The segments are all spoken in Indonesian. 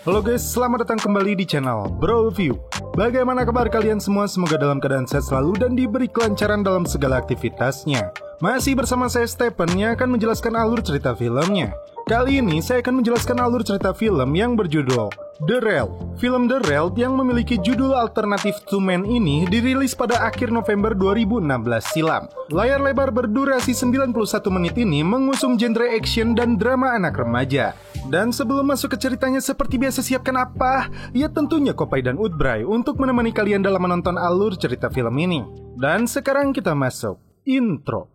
Halo guys, selamat datang kembali di channel Bro View. Bagaimana kabar kalian semua? Semoga dalam keadaan sehat selalu dan diberi kelancaran dalam segala aktivitasnya. Masih bersama saya Stephen yang akan menjelaskan alur cerita filmnya. Kali ini saya akan menjelaskan alur cerita film yang berjudul The Rail. Film The Rail yang memiliki judul alternatif To Man ini dirilis pada akhir November 2016 silam. Layar lebar berdurasi 91 menit ini mengusung genre action dan drama anak remaja. Dan sebelum masuk ke ceritanya, seperti biasa siapkan apa? Ya tentunya Kopai dan Udbray untuk menemani kalian dalam menonton alur cerita film ini. Dan sekarang kita masuk intro.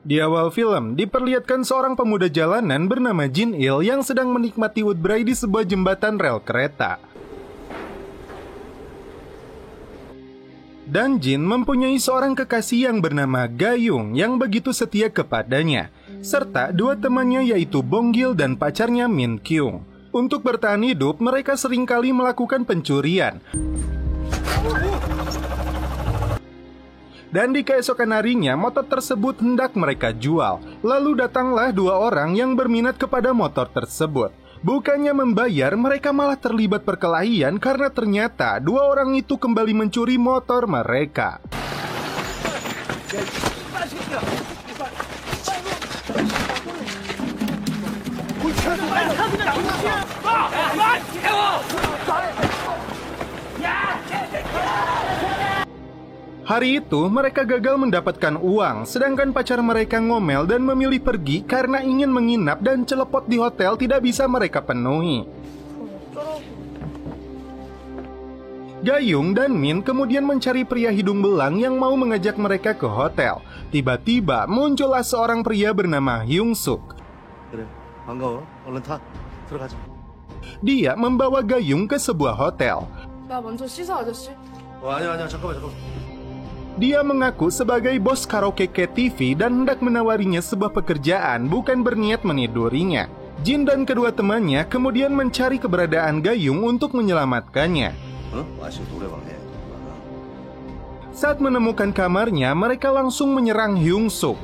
Di awal film, diperlihatkan seorang pemuda jalanan bernama Jin Il yang sedang menikmati Udbray di sebuah jembatan rel kereta. Dan Jin mempunyai seorang kekasih yang bernama Gayung yang begitu setia kepadanya, serta dua temannya yaitu Bonggil dan pacarnya Min Kyung. Untuk bertahan hidup, mereka seringkali melakukan pencurian. Dan di keesokan harinya, motor tersebut hendak mereka jual. Lalu datanglah dua orang yang berminat kepada motor tersebut. Bukannya membayar, mereka malah terlibat perkelahian karena ternyata dua orang itu kembali mencuri motor mereka. Hari itu, mereka gagal mendapatkan uang, sedangkan pacar mereka ngomel dan memilih pergi karena ingin menginap dan celepot di hotel tidak bisa mereka penuhi. Gayung dan Min kemudian mencari pria hidung belang yang mau mengajak mereka ke hotel. Tiba-tiba muncullah seorang pria bernama Hyung Suk. Dia membawa Gayung ke sebuah hotel. Dia mengaku sebagai bos karaoke KTV dan hendak menawarinya sebuah pekerjaan, bukan berniat menidurinya. Jin dan kedua temannya kemudian mencari keberadaan Gayung untuk menyelamatkannya. Saat menemukan kamarnya, mereka langsung menyerang Hyung Suk.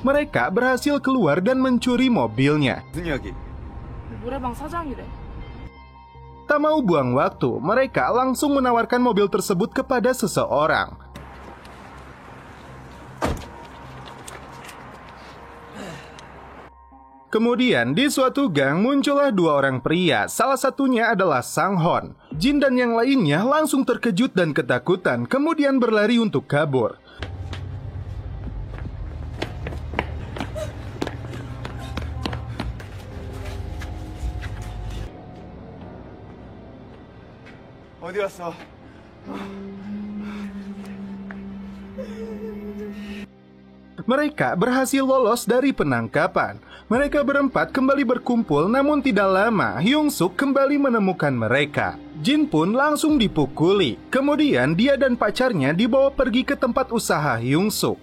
Mereka berhasil keluar dan mencuri mobilnya. Tak mau buang waktu, mereka langsung menawarkan mobil tersebut kepada seseorang. Kemudian di suatu gang muncullah dua orang pria, salah satunya adalah Sang Hon. Jin dan yang lainnya langsung terkejut dan ketakutan, kemudian berlari untuk kabur. Mereka berhasil lolos dari penangkapan. Mereka berempat kembali berkumpul, namun tidak lama Hyung Suk kembali menemukan mereka. Jin pun langsung dipukuli. Kemudian dia dan pacarnya dibawa pergi ke tempat usaha Hyung Suk.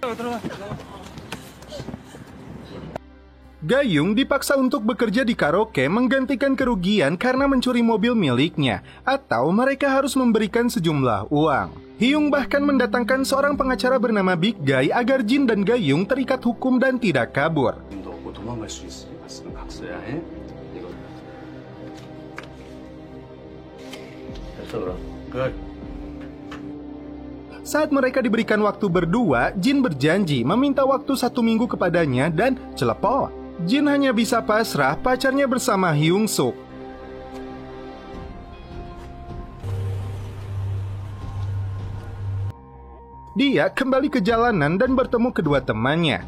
Gayung dipaksa untuk bekerja di karaoke menggantikan kerugian karena mencuri mobil miliknya, atau mereka harus memberikan sejumlah uang. Hyung bahkan mendatangkan seorang pengacara bernama Big Guy agar Jin dan Gayung terikat hukum dan tidak kabur. Saat mereka diberikan waktu berdua, Jin berjanji meminta waktu 1 minggu kepadanya dan celepot. Jin hanya bisa pasrah, pacarnya bersama Hyung Suk. Dia kembali ke jalanan dan bertemu kedua temannya.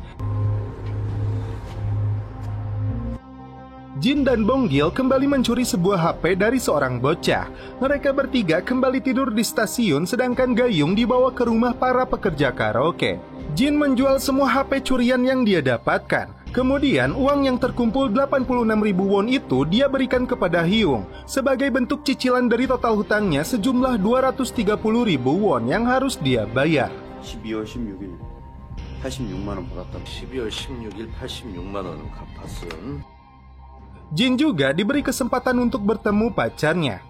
Jin dan Bonggil kembali mencuri sebuah HP dari seorang bocah. Mereka bertiga kembali tidur di stasiun, sedangkan Gayung dibawa ke rumah para pekerja karaoke. Jin menjual semua HP curian yang dia dapatkan. Kemudian uang yang terkumpul 86.000 won itu dia berikan kepada Hyung sebagai bentuk cicilan dari total hutangnya sejumlah 230.000 won yang harus dia bayar. 12월 16일 86만 원 받았다. 12월 16일 86만 원은 갚았음. Jin juga diberi kesempatan untuk bertemu pacarnya.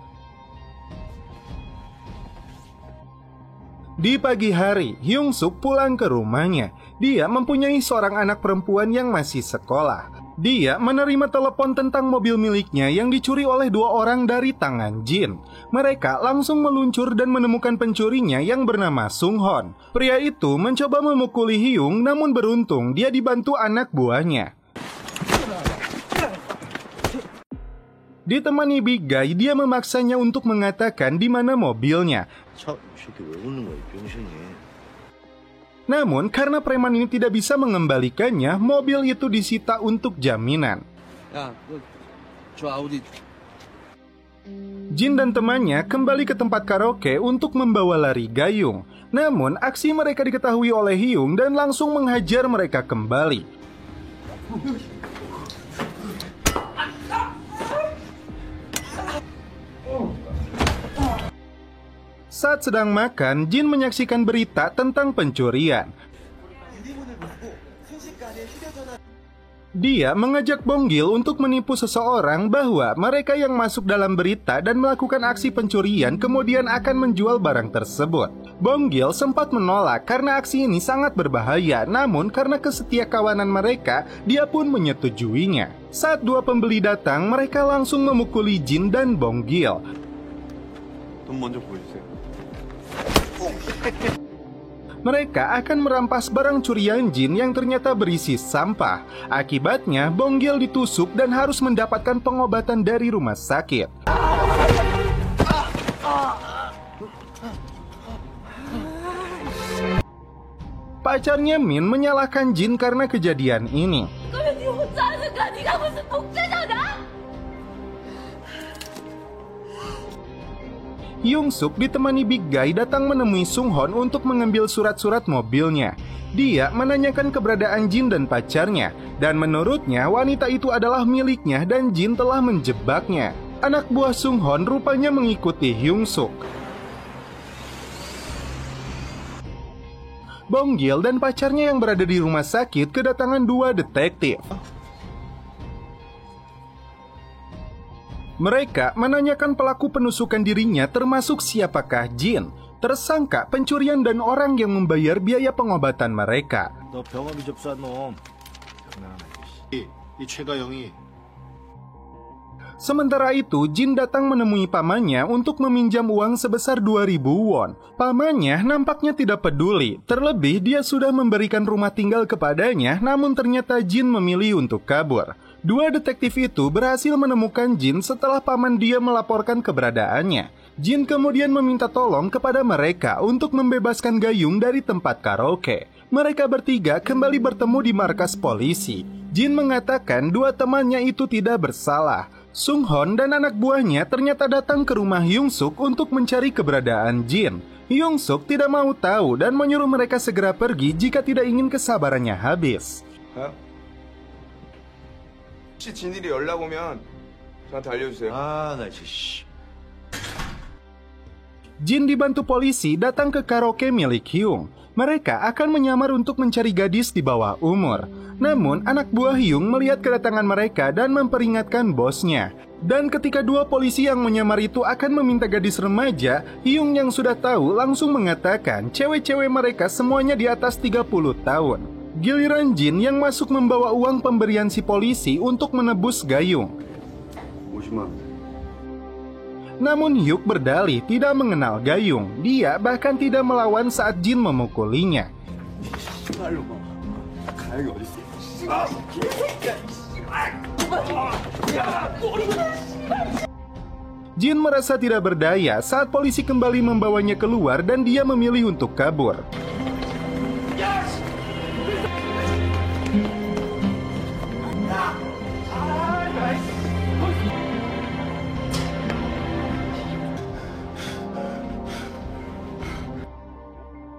Di pagi hari, Hyung Suk pulang ke rumahnya. Dia mempunyai seorang anak perempuan yang masih sekolah. Dia menerima telepon tentang mobil miliknya yang dicuri oleh 2 orang dari tangan Jin. Mereka langsung meluncur dan menemukan pencurinya yang bernama Sung Hon. Pria itu mencoba memukuli Hyung, namun beruntung dia dibantu anak buahnya. Ditemani Big Guy, dia memaksanya untuk mengatakan di mana mobilnya. Namun karena preman ini tidak bisa mengembalikannya, mobil itu disita untuk jaminan. Jin dan temannya kembali ke tempat karaoke untuk membawa lari Gayung. Namun aksi mereka diketahui oleh Hyung dan langsung menghajar mereka kembali. Saat sedang makan, Jin menyaksikan berita tentang pencurian. Dia mengajak Bonggil untuk menipu seseorang bahwa mereka yang masuk dalam berita dan melakukan aksi pencurian kemudian akan menjual barang tersebut. Bonggil sempat menolak karena aksi ini sangat berbahaya, namun karena kesetiakawanan mereka, dia pun menyetujuinya. Saat 2 pembeli datang, mereka langsung memukuli Jin dan Bonggil. 돈 먼저 보여주세요. Mereka akan merampas barang curian Jin yang ternyata berisi sampah. Akibatnya, Bonggil ditusuk dan harus mendapatkan pengobatan dari rumah sakit. Pacarnya Min menyalahkan Jin karena kejadian ini. Hyung Suk ditemani Big Guy datang menemui Sung Hon untuk mengambil surat-surat mobilnya. Dia menanyakan keberadaan Jin dan pacarnya, dan menurutnya wanita itu adalah miliknya dan Jin telah menjebaknya. Anak buah Sung Hon rupanya mengikuti Hyung Suk. Bonggil dan pacarnya yang berada di rumah sakit kedatangan 2 detektif. Mereka menanyakan pelaku penusukan dirinya termasuk siapakah Jin, tersangka pencurian dan orang yang membayar biaya pengobatan mereka. 너 병원비 접수한 놈. 이 최가영이. Sementara itu, Jin datang menemui pamannya untuk meminjam uang sebesar 2.000 won. Pamannya nampaknya tidak peduli, terlebih dia sudah memberikan rumah tinggal kepadanya, namun ternyata Jin memilih untuk kabur. 2 detektif itu berhasil menemukan Jin setelah paman dia melaporkan keberadaannya. Jin kemudian meminta tolong kepada mereka untuk membebaskan Gayung dari tempat karaoke. Mereka bertiga kembali bertemu di markas polisi. Jin mengatakan 2 temannya itu tidak bersalah. Sung Hon dan anak buahnya ternyata datang ke rumah Hyung Suk untuk mencari keberadaan Jin. Hyung Suk tidak mau tahu dan menyuruh mereka segera pergi jika tidak ingin kesabarannya habis. 혹시 진일이 연락 오면 저한테 알려주세요. 나 씨. Jin dibantu polisi datang ke karaoke milik Hyung. Mereka akan menyamar untuk mencari gadis di bawah umur. Namun, anak buah Hyung melihat kedatangan mereka dan memperingatkan bosnya. Dan ketika 2 polisi yang menyamar itu akan meminta gadis remaja, Hyung yang sudah tahu langsung mengatakan cewek-cewek mereka semuanya di atas 30 tahun. Giliran Jin yang masuk membawa uang pemberian si polisi untuk menebus Gayung. 50만. Namun Hyuk berdalih tidak mengenal Gayung. Dia bahkan tidak melawan saat Jin memukulinya. 가영이 어딨어? Jin merasa tidak berdaya saat polisi kembali membawanya keluar dan dia memilih untuk kabur.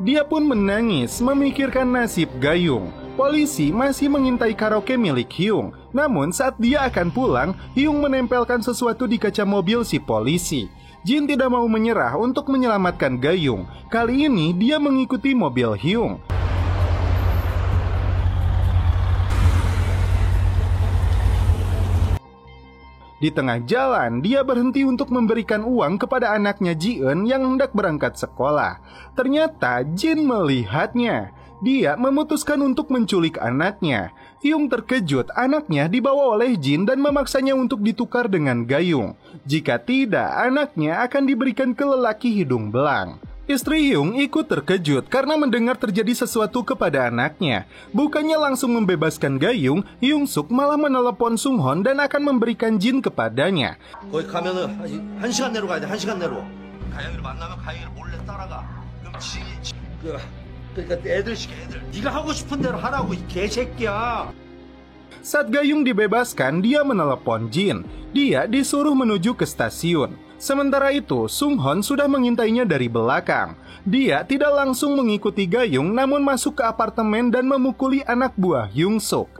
Dia pun menangis memikirkan nasib Gayung. Polisi masih mengintai karaoke milik Hyung. Namun saat dia akan pulang, Hyung menempelkan sesuatu di kaca mobil si polisi. Jin tidak mau menyerah untuk menyelamatkan Gayung. Kali ini dia mengikuti mobil Hyung. Di tengah jalan, dia berhenti untuk memberikan uang kepada anaknya Ji-eun yang hendak berangkat sekolah. Ternyata Jin melihatnya. Dia memutuskan untuk menculik anaknya. Hyung terkejut anaknya dibawa oleh Jin dan memaksanya untuk ditukar dengan Gayung. Jika tidak, anaknya akan diberikan ke lelaki hidung belang. Istri Hyung ikut terkejut karena mendengar terjadi sesuatu kepada anaknya. Bukannya langsung membebaskan Gayung, Hyung Suk malah menelepon Sung Hon dan akan memberikan Jin kepadanya. 거기 가면은 한 시간 내로 가야 돼. 한 시간 내로. 가영이를 만나면 가영이를 몰래 따라가. 그럼 그러니까 애들 시켜 애들. 네가 하고 싶은 대로 하라고 이 개새끼야. Saat Gayung dibebaskan, dia menelepon Jin. Dia disuruh menuju ke stasiun. Sementara itu, Sung Hon sudah mengintainya dari belakang. Dia tidak langsung mengikuti Gayung, namun masuk ke apartemen dan memukuli anak buah Hyung Suk.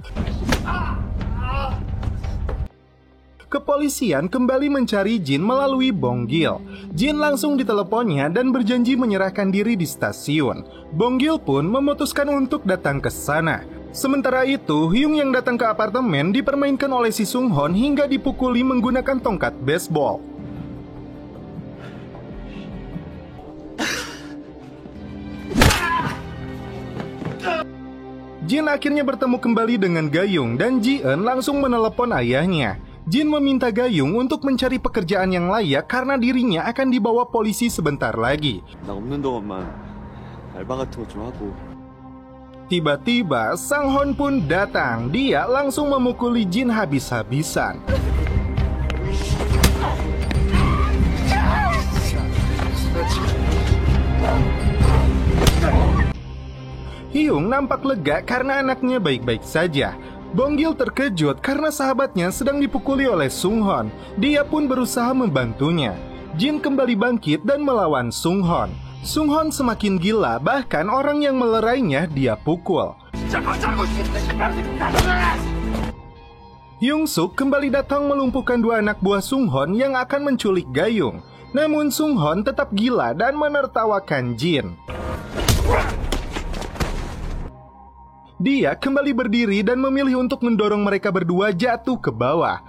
Kepolisian kembali mencari Jin melalui Bong Gil. Jin langsung diteleponnya dan berjanji menyerahkan diri di stasiun. Bong Gil pun memutuskan untuk datang ke sana. Sementara itu, Hyung yang datang ke apartemen dipermainkan oleh si Sung Hon hingga dipukuli menggunakan tongkat baseball. Jin akhirnya bertemu kembali dengan Gayung dan Ji-eun langsung menelepon ayahnya. Jin meminta Gayung untuk mencari pekerjaan yang layak karena dirinya akan dibawa polisi sebentar lagi. 나 없는 동안만 알바 같은 거 좀 하고. Tiba-tiba Sang Hon pun datang. Dia langsung memukuli Jin habis-habisan. Hyung nampak lega karena anaknya baik-baik saja. Bong Gil terkejut karena sahabatnya sedang dipukuli oleh Sung Hon. Dia pun berusaha membantunya. Jin kembali bangkit dan melawan Sung Hon. Sung Hon semakin gila, bahkan orang yang melerainya dia pukul. Hyung Suk kembali datang melumpuhkan dua anak buah Sung Hon yang akan menculik Gayung. Namun Sung Hon tetap gila dan menertawakan Jin. Dia kembali berdiri dan memilih untuk mendorong mereka berdua jatuh ke bawah.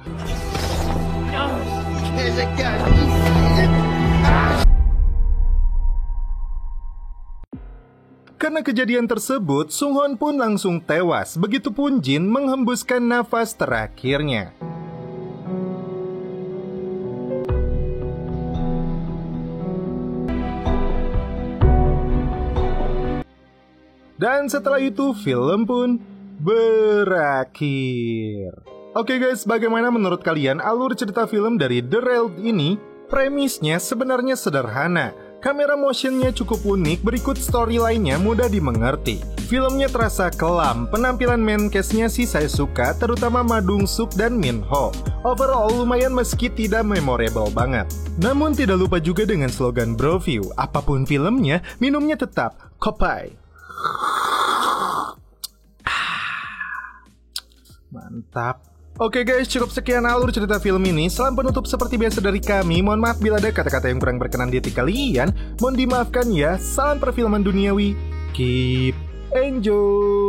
Karena kejadian tersebut, Sung Hon pun langsung tewas. Begitupun Jin menghembuskan nafas terakhirnya. Dan setelah itu film pun berakhir. Oke guys, bagaimana menurut kalian alur cerita film dari The Railed ini? Premisnya sebenarnya sederhana. Kamera motionnya cukup unik, berikut storyline-nya mudah dimengerti. Filmnya terasa kelam, penampilan main cast-nya sih saya suka, terutama Ma Dong Suk dan Min Ho. Overall lumayan meski tidak memorable banget. Namun tidak lupa juga dengan slogan Broview, apapun filmnya, minumnya tetap Kopai. Mantap. Oke guys, cukup sekian alur cerita film ini. Salam penutup seperti biasa dari kami. Mohon maaf bila ada kata-kata yang kurang berkenan di hati kalian. Mohon dimaafkan ya. Salam perfilman duniawi. Keep enjoy.